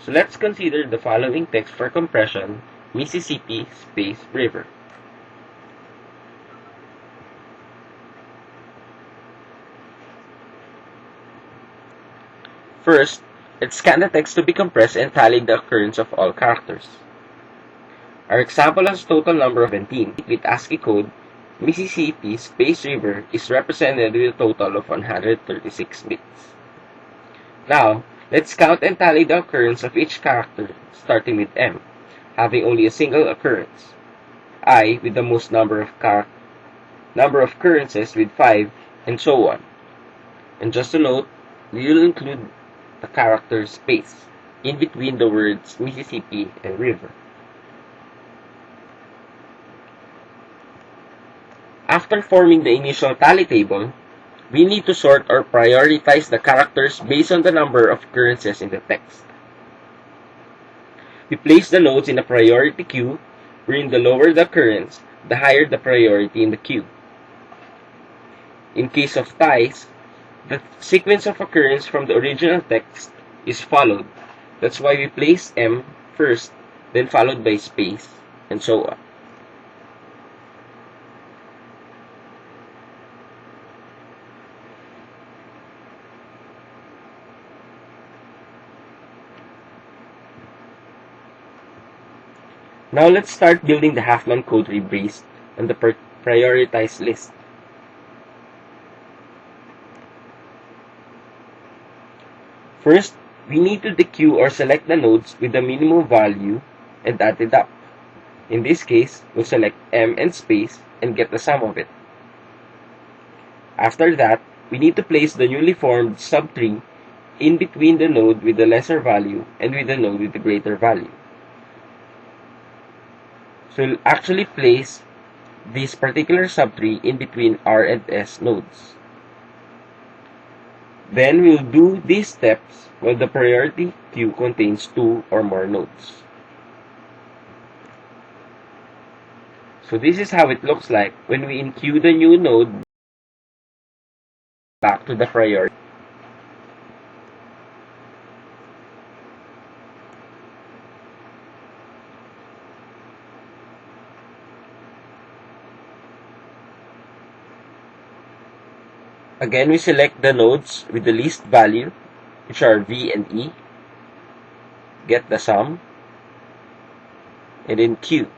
So let's consider the following text for compression: Mississippi space river. First, let's scan the text to be compressed and tally the occurrence of all characters. Our example has a total number of 17. With ASCII code, Mississippi space river is represented with a total of 136 bits. Now, let's count and tally the occurrence of each character, starting with M, having only a single occurrence, I with the most number of occurrences with 5, and so on. And just to note, we will include the character space in between the words Mississippi and river. After forming the initial tally table, we need to sort or prioritize the characters based on the number of occurrences in the text. We place the nodes in a priority queue, wherein the lower the occurrence, the higher the priority in the queue. In case of ties, the sequence of occurrence from the original text is followed. That's why we place M first, then followed by space, and so on. Now let's start building the Huffman code tree based on the prioritized list. First, we need to dequeue or select the nodes with the minimum value and add it up. In this case, we'll select M and space and get the sum of it. After that, we need to place the newly formed subtree in between the node with the lesser value and with the node with the greater value. So we'll actually place this particular subtree in between R and S nodes. Then we'll do these steps while the priority queue contains 2 or more nodes. So this is how it looks like when we enqueue the new node back to the priority. Again, we select the nodes with the least value, which are V and E, get the sum, and then queue.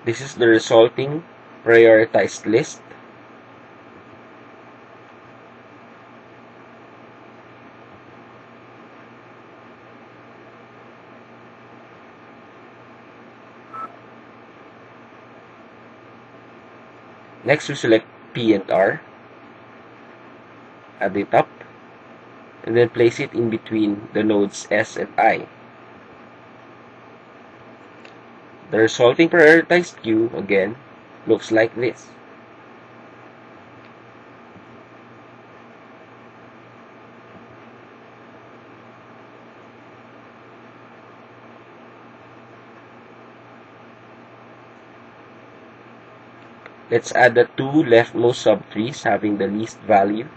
This is the resulting prioritized list. Next, we select P and R, add it up, and then place it in between the nodes S and I. The resulting prioritized queue, again, looks like this. Let's add the 2 leftmost subtrees having the least value,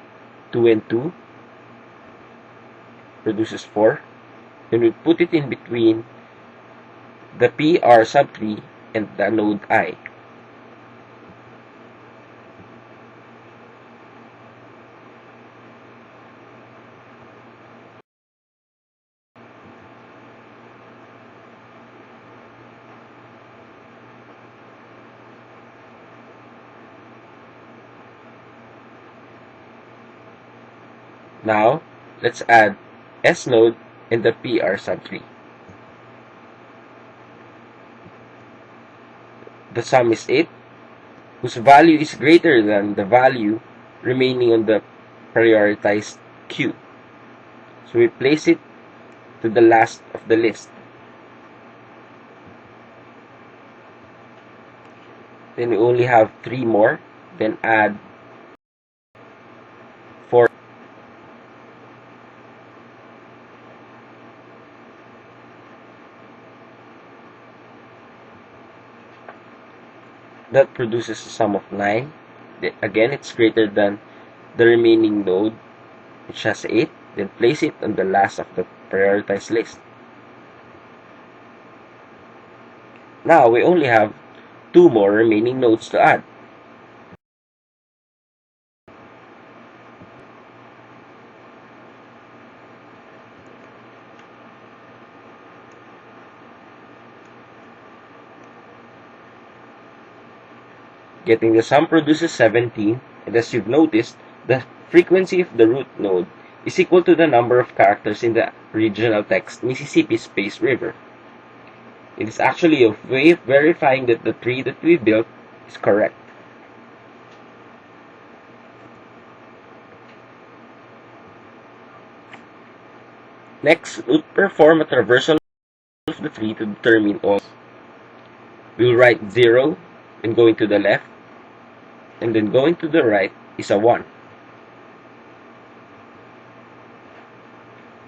2 and 2, produces 4. Then we put it in between the PR subtree and the node I. Now, let's add S node and the PR subtree. The sum is 8, whose value is greater than the value remaining on the prioritized queue. So we place it to the last of the list. Then we only have 3 more, then add 4. That produces a sum of 9. Again, it's greater than the remaining node, which has 8. then place it on the last of the prioritized list. Now we only have 2 more remaining nodes to add. Getting the sum produces 17, and as you've noticed, the frequency of the root node is equal to the number of characters in the regional text Mississippi Space River. It is actually a way of verifying that the tree that we built is correct. Next, we'll perform a traversal of the tree to determine all. We'll write 0 and going to the left, and then going to the right is a 1.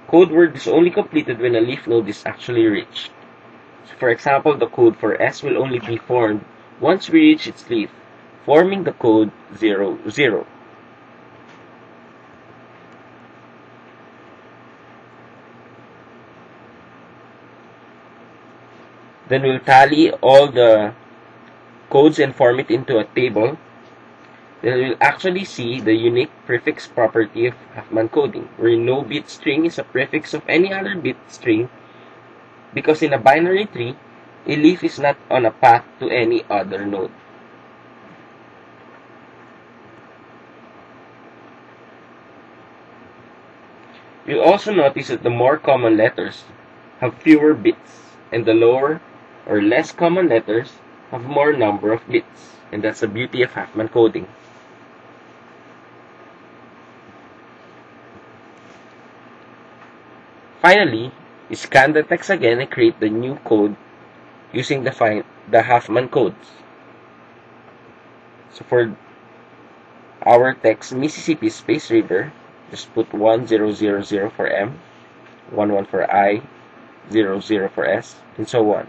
Code word is only completed when a leaf node is actually reached. So for example, the code for S will only be formed once we reach its leaf, forming the code 0, 0. Then we'll tally all the codes and form it into a table. Then we'll actually see the unique prefix property of Huffman coding, where no bit string is a prefix of any other bit string, because in a binary tree, a leaf is not on a path to any other node. You'll also notice that the more common letters have fewer bits, and the lower or less common letters have more number of bits, and that's the beauty of Huffman coding. Finally, we scan the text again and create the new code using the Huffman codes. So for our text Mississippi Space River, just put 1000 for M, 11 for I, 00 for S, and so on.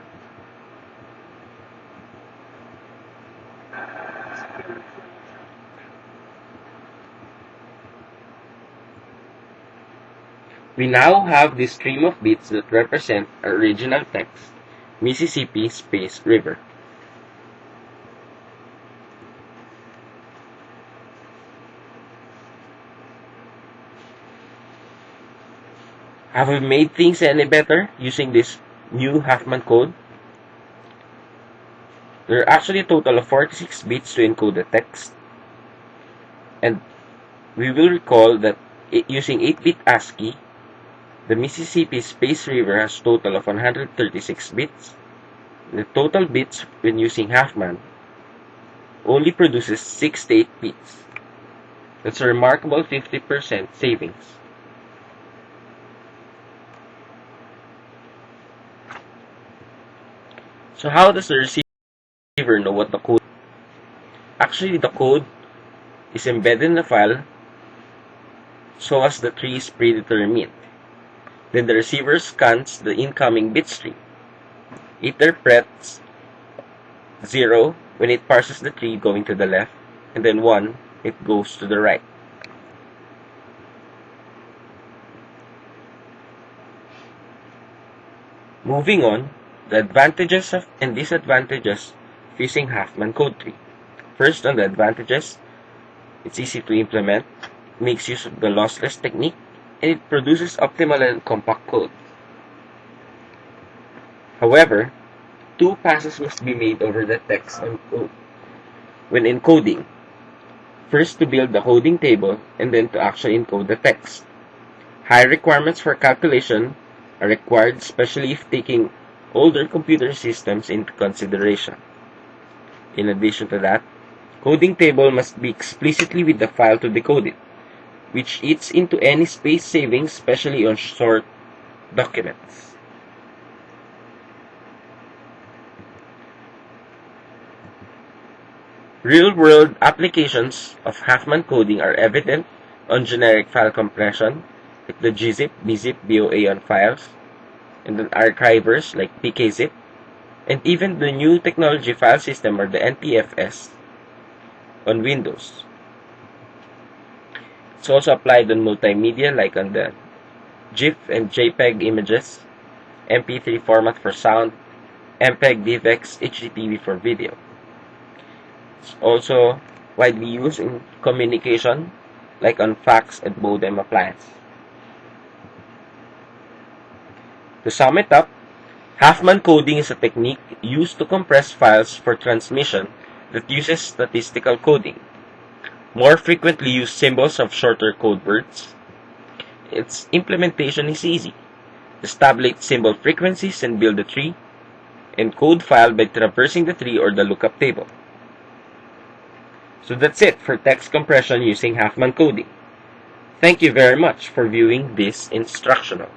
We now have this stream of bits that represent our original text, Mississippi Space River. Have we made things any better using this new Huffman code? There are actually a total of 46 bits to encode the text. And we will recall that using 8-bit ASCII, the Mississippi Space River has a total of 136 bits. The total bits when using Huffman only produces 68 bits. That's a remarkable 50% savings. So how does the receiver know what the code is? Actually, the code is embedded in the file so as the tree is predetermined. Then the receiver scans the incoming bit stream. It interprets 0 when it parses the tree going to the left, and then 1 it goes to the right. Moving on, the advantages and disadvantages of using Huffman code tree. First, on the advantages, it's easy to implement, makes use of the lossless technique, and it produces optimal and compact code. However, 2 passes must be made over the text and code when encoding. First, to build the coding table, and then to actually encode the text. High requirements for calculation are required, especially if taking older computer systems into consideration. In addition to that, coding table must be explicitly with the file to decode it, which eats into any space savings, especially on short documents. Real-world applications of Huffman coding are evident on generic file compression, like the gzip, bzip, BOA on files, and on archivers like pkzip, and even the new technology file system or the NTFS on Windows. It's also applied on multimedia like on the GIF and JPEG images, MP3 format for sound, MPEG, DivX, HDTV for video. It's also widely used in communication, like on fax and modem appliance. To sum it up, Huffman coding is a technique used to compress files for transmission that uses statistical coding. More frequently used symbols of shorter code words. Its implementation is easy. Establish symbol frequencies and build a tree. Encode file by traversing the tree or the lookup table. So that's it for text compression using Huffman coding. Thank you very much for viewing this instructional.